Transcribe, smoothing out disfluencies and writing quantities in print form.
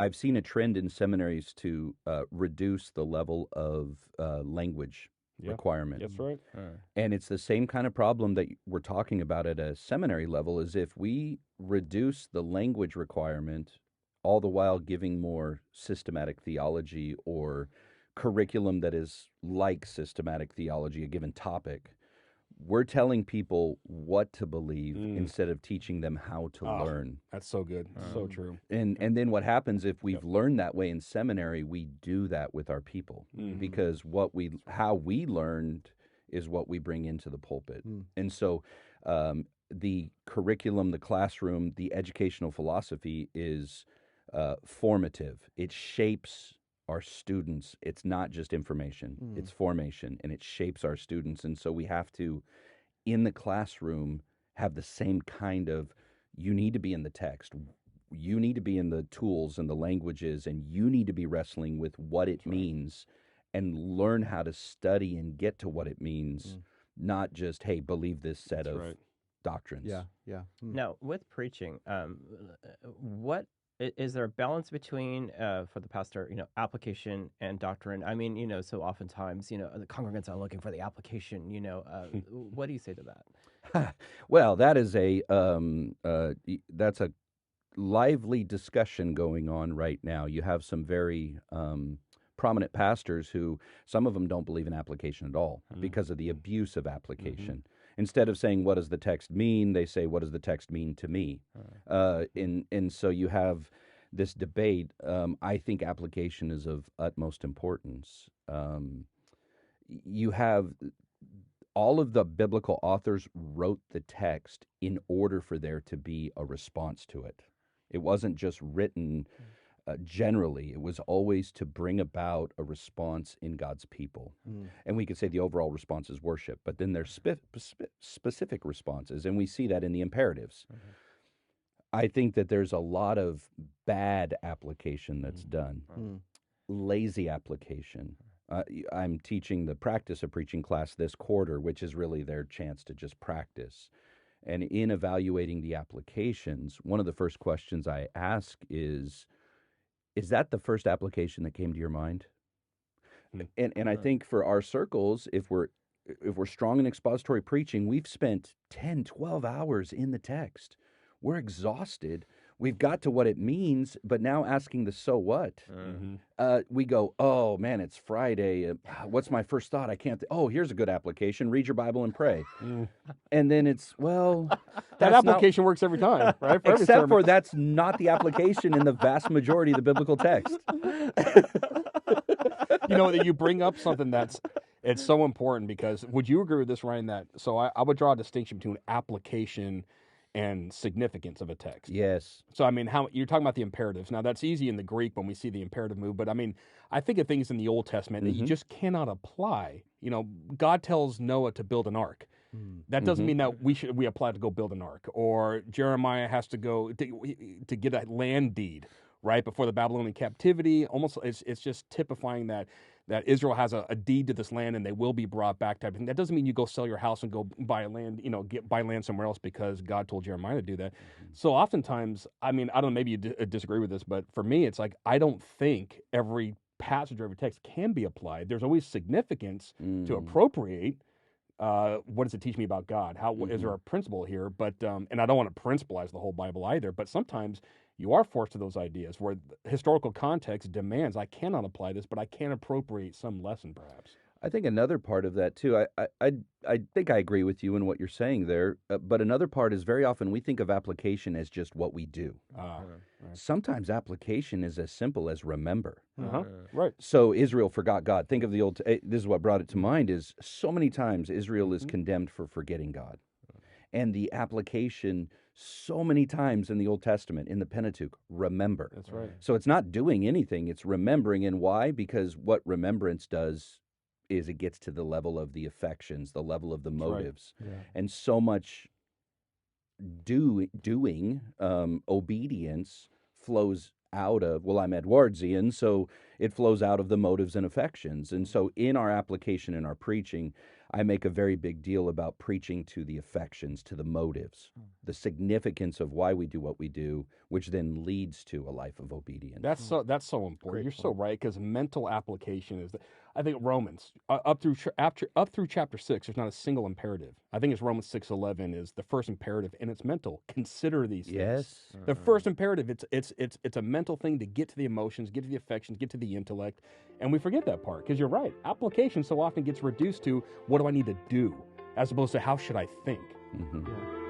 I've seen a trend in seminaries to reduce the level of language requirement. That's right. And it's the same kind of problem that we're talking about at a seminary level is if we reduce the language requirement, all the while giving more systematic theology or curriculum that is like systematic theology, a given topic, we're telling people what to believe instead of teaching them how to learn. That's so good. So true. And then what happens if we've learned that way in seminary, we do that with our people because how we learned is what we bring into the pulpit. And so the curriculum, the classroom, the educational philosophy is formative. It shapes our students. It's not just information, it's formation, and it shapes our students. And so we have to, in the classroom, have the same kind of, you need to be in the text, you need to be in the tools and the languages, and you need to be wrestling with what it means and learn how to study and get to what it means, not just, hey, believe this set of doctrines. Yeah. Now, with preaching, what is there a balance between, for the pastor, application and doctrine? I mean, so oftentimes, the congregants are looking for the application. What do you say to that? Well, that is that's a lively discussion going on right now. You have some very prominent pastors who, some of them don't believe in application at all because of the abuse of application. Instead of saying, what does the text mean? They say, what does the text mean to me? And so you have this debate. I think application is of utmost importance. You have all of the biblical authors wrote the text in order for there to be a response to it. It wasn't just written generally. It was always to bring about a response in God's people. And we could say the overall response is worship, but then there's specific responses, and we see that in the imperatives. I think that there's a lot of bad application that's done, lazy application. I'm teaching the practice of preaching class this quarter, which is really their chance to just practice. And in evaluating the applications, one of the first questions I ask is that the first application that came to your mind? And I think for our circles, if we're strong in expository preaching, we've spent 10, 12 hours in the text. We're exhausted. We've got to what it means, but now asking the so what, we go, oh man, it's Friday. What's my first thought? I can't. Here's a good application. Read your Bible and pray. And then it's, that application works every time, right? Except for that's not the application in the vast majority of the biblical text. You bring up something it's so important because would you agree with this, Ryan? That so I would draw a distinction between application and significance of a text. Yes. So, I mean, how you're talking about the imperatives. Now, that's easy in the Greek when we see the imperative move, but I mean, I think of things in the Old Testament that you just cannot apply. God tells Noah to build an ark. That doesn't mean that we apply to go build an ark. Or Jeremiah has to go to get a land deed, right, before the Babylonian captivity. Almost, it's just typifying that Israel has a deed to this land and they will be brought back type of thing. That doesn't mean you go sell your house and go buy land, buy land somewhere else because God told Jeremiah to do that. So oftentimes, I mean, I don't know, maybe you disagree with this, but for me, it's like, I don't think every passage or every text can be applied. There's always significance to appropriate. What does it teach me about God? Is there a principle here? But and I don't want to principalize the whole Bible either, but sometimes you are forced to those ideas where the historical context demands I cannot apply this, but I can appropriate some lesson perhaps. I think another part of that too, I think I agree with you in what you're saying there, but another part is very often we think of application as just what we do. Right. Sometimes application is as simple as remember. Right. So Israel forgot God. Think of this is what brought it to mind is so many times Israel is condemned for forgetting God. And the application so many times in the Old Testament, in the Pentateuch, remember. That's right. So it's not doing anything, it's remembering. And why? Because what remembrance does is it gets to the level of the affections, the level of the motives. Right. Yeah. And so much doing, obedience flows out of, I'm Edwardsian, so it flows out of the motives and affections. And so in our application, in our preaching, I make a very big deal about preaching to the affections, to the motives, the significance of why we do what we do, which then leads to a life of obedience. That's so important. Great You're point. so right, because mental application is. I think Romans up through chapter 6, there's not a single imperative. I think it's Romans 6:11 is the first imperative, and it's mental. Consider these things. Yes. The first imperative, it's a mental thing to get to the emotions, get to the affections, get to the intellect, and we forget that part because you're right. Application so often gets reduced to what do I need to do, as opposed to how should I think. Mm-hmm. Yeah.